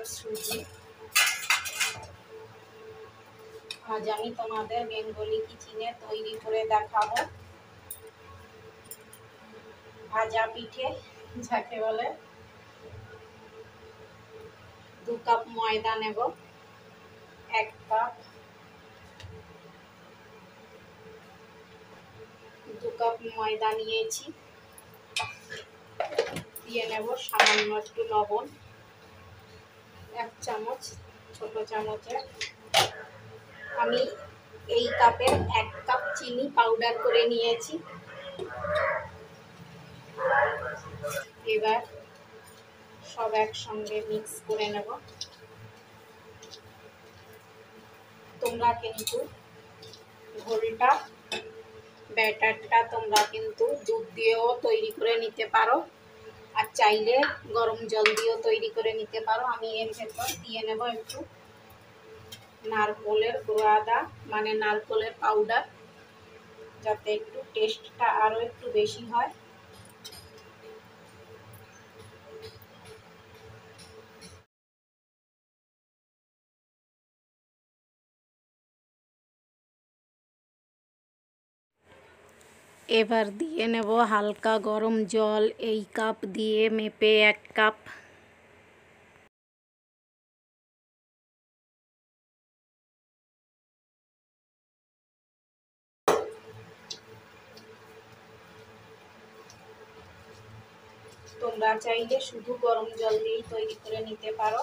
Cup সুজি। আজ আমি তোমাদের বেঙ্গলি কিচেনে তৈরি করে দেখাবো ভাজা পিঠে, যাকে বলে। 2 কাপ ময়দা নেব, 1 কাপ 2 কাপ ময়দা নিয়েছি। দিয়ে নেব সামান্য একটু লবণ, 1 চামচ, ছোট চামচে। আমি এই কাপের 1 কাপ চিনি পাউডার করে নিয়েছি। এবার সব একসঙ্গে মিক্স করে নেব। তোমরা কিন্তু ঘোলটা, ব্যাটারটা তোমরা কিন্তু দুধ দিয়েও তৈরি করে নিতে পারো, আর চাইলে গরম জল দিয়েও তৈরি করে নিতে পারো। আমি এর ভেতর দিয়ে নেব একটু নারকেলের গুঁড়া, মানে নারকেলের পাউডার, যাতে একটু টেস্টটা আরও একটু বেশি হয়। এবার দিয়ে নেব হালকা গরম জল, এই কাপ দিয়ে মেপে 1 কাপ। তোমরা চাইলে শুধু গরম জল দিয়েই তৈরি করে নিতে পারো।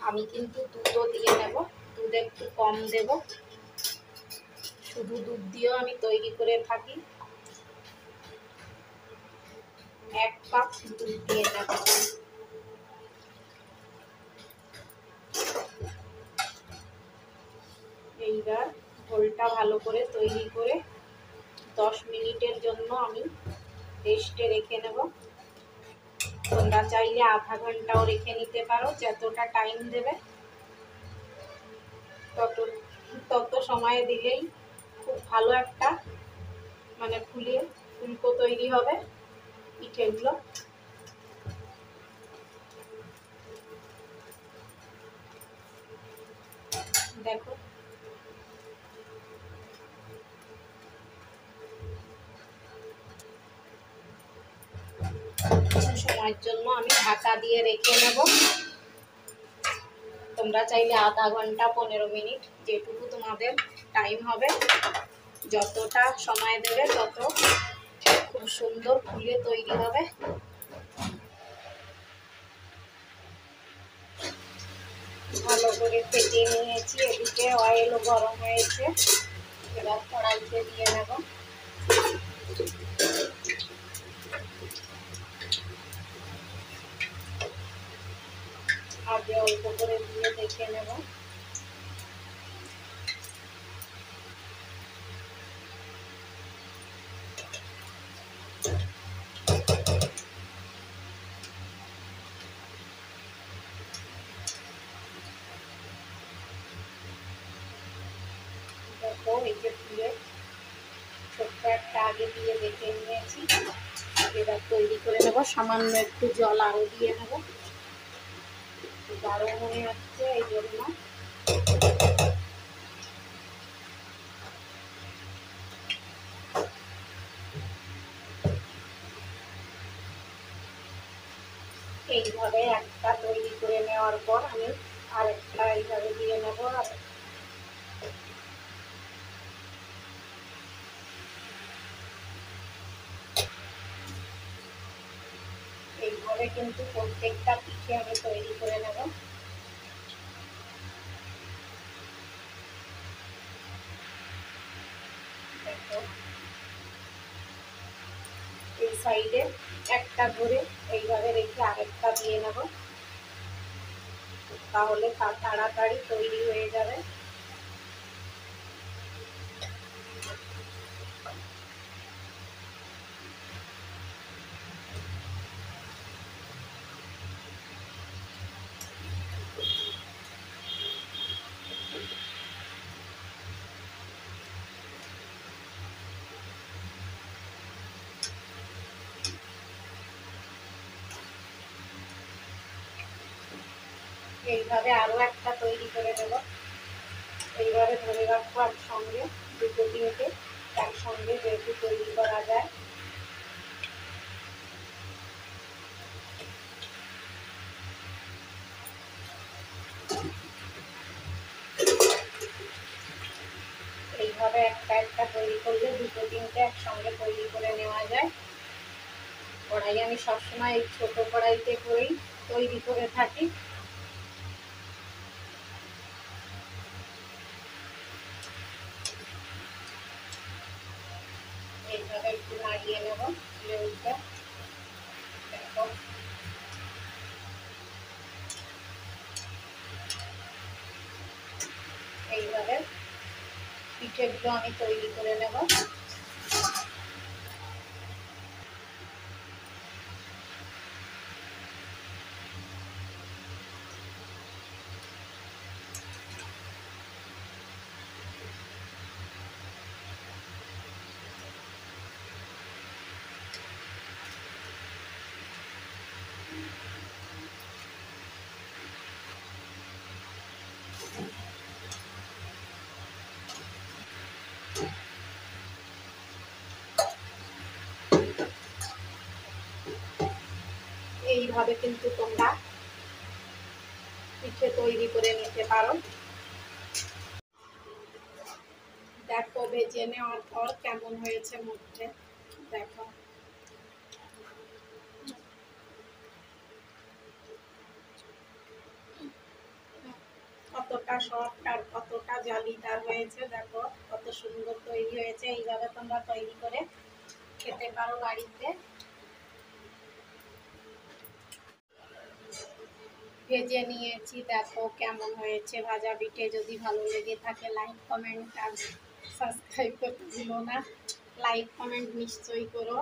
আমি কিন্তু দুধও দিয়ে নেব, দুধ একটু কম দেব। শুধু দুধ দিয়েও আমি তৈরি করে থাকি। 1 কাপ দুধ দিয়ে নেব। এইবার ঘোলটা ভালো করে তৈরি করে 10 মিনিটের জন্য আমি রেস্টে রেখে নেব। তোমরা চাইলে আধা ঘন্টাও রেখে নিতে পারো, যতটা টাইম দেবে তত সময় দিলেই খুব ভালো একটা মানে ফুলকো তৈরি হবে পিঠেগুলো। দেখো, কিছু সময়ের জন্য আমি ঢাকা দিয়ে রেখে নেব। তোমরা চাইলে আধা ঘন্টা 15 মিনিট, যেটুকু তোমাদের টাইম হবে, যতটা সময় দেবে তত খুব সুন্দর ফুলে তৈরি হবে। ভালো করে ফেটে নিয়েছি, এদিকে অয়েলও গরম হয়েছে। এবার কড়াইতে দিয়ে নেব। আগে অল্প করে দিয়ে দেখে নেব। দেখো, এই যে ফুলে ছোট্ট একটা আগে দিয়ে দেখে নিয়েছি। এবার তৈরি করে নেব। সামান্য একটু জল আরও দিয়ে নেব, গাঢ় মনে হচ্ছে এই জন্য। এইভাবে একটা তৈরি করে নেওয়ার পর আমি আরেকটা এইভাবে দিয়ে নেব। আর এইভাবে কিন্তু প্রত্যেকটা পিঠে আমি তৈরি করে নেব। দেখো, এই সাইডে একটা ধরে এইভাবে রেখে আরেকটা দিয়ে নেব, তাহলে তাড়াতাড়ি তৈরি হয়ে যাবে। এইভাবে আরও একটা তৈরি করে নেব। এইভাবে ধরে রাখবো একসঙ্গে, দুটো তিনটে একসঙ্গে যেহেতু তৈরি করা যায়। এইভাবে একটা একটা তৈরি করলে দুটো তিনটে একসঙ্গে তৈরি করে নেওয়া যায়। কড়াই আমি সবসময় এই ছোটো কড়াইতে করেই তৈরি করে থাকি। এইভাবে একটু নাড়িয়ে নেব লেবুটা। দেখো এইভাবে পিঠেগুলো আমি তৈরি করে নেব। এইভাবে কিন্তু তোমরা পিঠে তৈরি করে নিতে পারো। দেখো ভেজে নেওয়ার পর কেমন হয়েছে মুখে, দেখো কতটা সফট আর কতটা জালিদার হয়েছে। দেখো কত সুন্দর তৈরি হয়েছে। এইভাবে তোমরা তৈরি করে খেতে পারো বাড়িতে। ভেজে নিয়েছি, দেখো কেমন হয়েছে ভাজা পিঠে। যদি ভালো লেগে থাকে লাইক কমেন্ট আর সাবস্ক্রাইব করতে ভুলো না। লাইক কমেন্ট নিশ্চয়ই করো।